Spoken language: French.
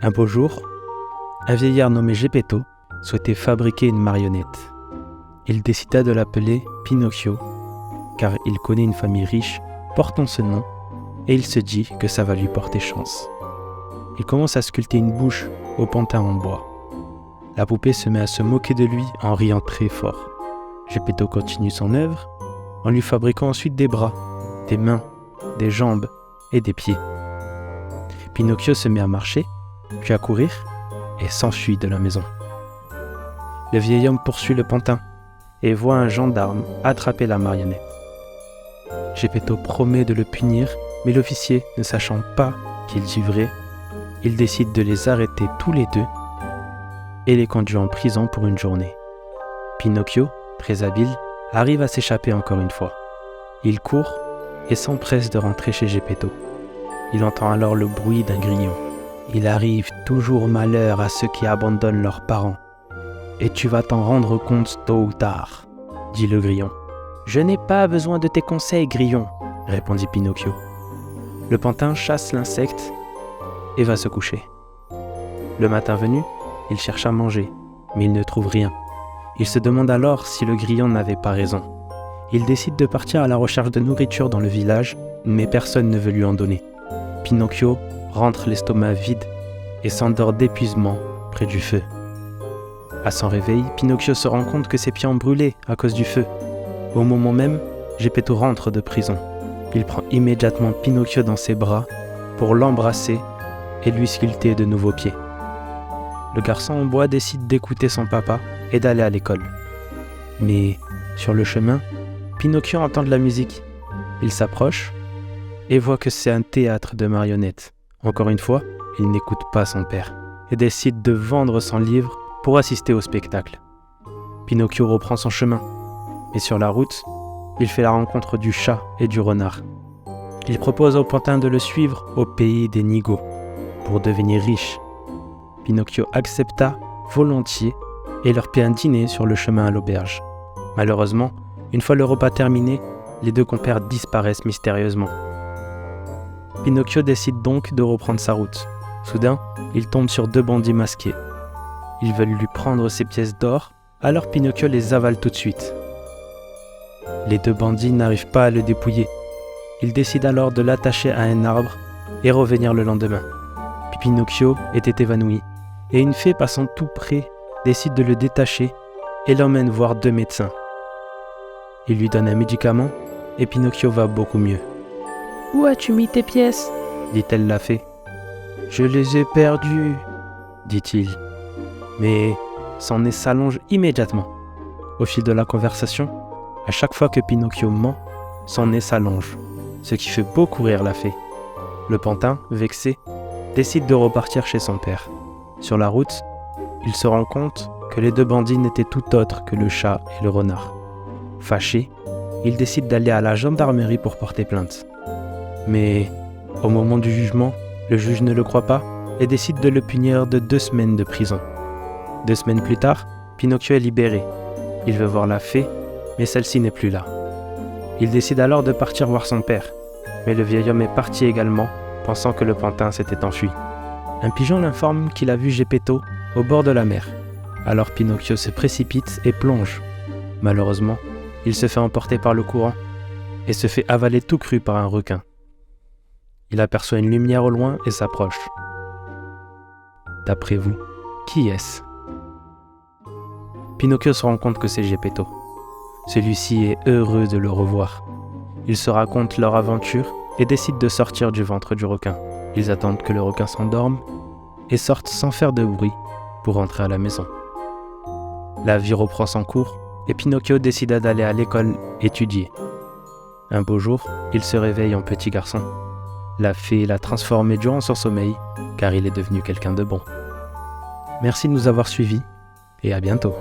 Un beau jour, un vieillard nommé Geppetto souhaitait fabriquer une marionnette. Il décida de l'appeler Pinocchio, car il connaît une famille riche portant ce nom, et il se dit que ça va lui porter chance. Il commence à sculpter une bouche au pantin en bois. La poupée se met à se moquer de lui en riant très fort. Geppetto continue son œuvre en lui fabriquant ensuite des bras, des mains, des jambes et des pieds. Pinocchio se met à marcher, puis à courir et s'enfuit de la maison. Le vieil homme poursuit le pantin et voit un gendarme attraper la marionnette. Geppetto promet de le punir, mais l'officier, ne sachant pas qu'il dit vrai, il décide de les arrêter tous les deux et les conduit en prison pour une journée. Pinocchio, très habile, arrive à s'échapper encore une fois. Il court et s'empresse de rentrer chez Geppetto. Il entend alors le bruit d'un grillon. Il arrive toujours malheur à ceux qui abandonnent leurs parents. Et tu vas t'en rendre compte tôt ou tard, dit le grillon. Je n'ai pas besoin de tes conseils, grillon, répondit Pinocchio. Le pantin chasse l'insecte et va se coucher. Le matin venu, il cherche à manger, mais il ne trouve rien. Il se demande alors si le grillon n'avait pas raison. Il décide de partir à la recherche de nourriture dans le village, mais personne ne veut lui en donner. Pinocchio rentre l'estomac vide et s'endort d'épuisement près du feu. À son réveil, Pinocchio se rend compte que ses pieds ont brûlé à cause du feu. Au moment même, Geppetto rentre de prison. Il prend immédiatement Pinocchio dans ses bras pour l'embrasser et lui sculpter de nouveaux pieds. Le garçon en bois décide d'écouter son papa et d'aller à l'école. Mais sur le chemin, Pinocchio entend de la musique. Il s'approche et voit que c'est un théâtre de marionnettes. Encore une fois, il n'écoute pas son père et décide de vendre son livre pour assister au spectacle. Pinocchio reprend son chemin, et sur la route, il fait la rencontre du chat et du renard. Il propose au pantin de le suivre au pays des Nigauds pour devenir riche. Pinocchio accepta volontiers et leur paie un dîner sur le chemin à l'auberge. Malheureusement, une fois le repas terminé, les deux compères disparaissent mystérieusement. Pinocchio décide donc de reprendre sa route. Soudain, il tombe sur deux bandits masqués. Ils veulent lui prendre ses pièces d'or, alors Pinocchio les avale tout de suite. Les deux bandits n'arrivent pas à le dépouiller. Ils décident alors de l'attacher à un arbre et revenir le lendemain. Puis Pinocchio était évanoui, et une fée passant tout près décide de le détacher et l'emmène voir deux médecins. Il lui donne un médicament et Pinocchio va beaucoup mieux. « Où as-tu mis tes pièces ?» dit-elle la fée. « Je les ai perdues, » dit-il. Mais son nez s'allonge immédiatement. Au fil de la conversation, à chaque fois que Pinocchio ment, son nez s'allonge, ce qui fait beaucoup rire la fée. Le pantin, vexé, décide de repartir chez son père. Sur la route, il se rend compte que les deux bandits n'étaient tout autres que le chat et le renard. Fâché, il décide d'aller à la gendarmerie pour porter plainte. Mais au moment du jugement, le juge ne le croit pas et décide de le punir de 2 semaines de prison. 2 semaines plus tard, Pinocchio est libéré. Il veut voir la fée, mais celle-ci n'est plus là. Il décide alors de partir voir son père, mais le vieil homme est parti également, pensant que le pantin s'était enfui. Un pigeon l'informe qu'il a vu Geppetto au bord de la mer. Alors Pinocchio se précipite et plonge. Malheureusement, il se fait emporter par le courant et se fait avaler tout cru par un requin. Il aperçoit une lumière au loin et s'approche. D'après vous, qui est-ce ? Pinocchio se rend compte que c'est Geppetto. Celui-ci est heureux de le revoir. Ils se racontent leur aventure et décident de sortir du ventre du requin. Ils attendent que le requin s'endorme et sortent sans faire de bruit pour rentrer à la maison. La vie reprend son cours et Pinocchio décida d'aller à l'école étudier. Un beau jour, il se réveille en petit garçon. La fée l'a transformé durant son sommeil car il est devenu quelqu'un de bon. Merci de nous avoir suivis et à bientôt.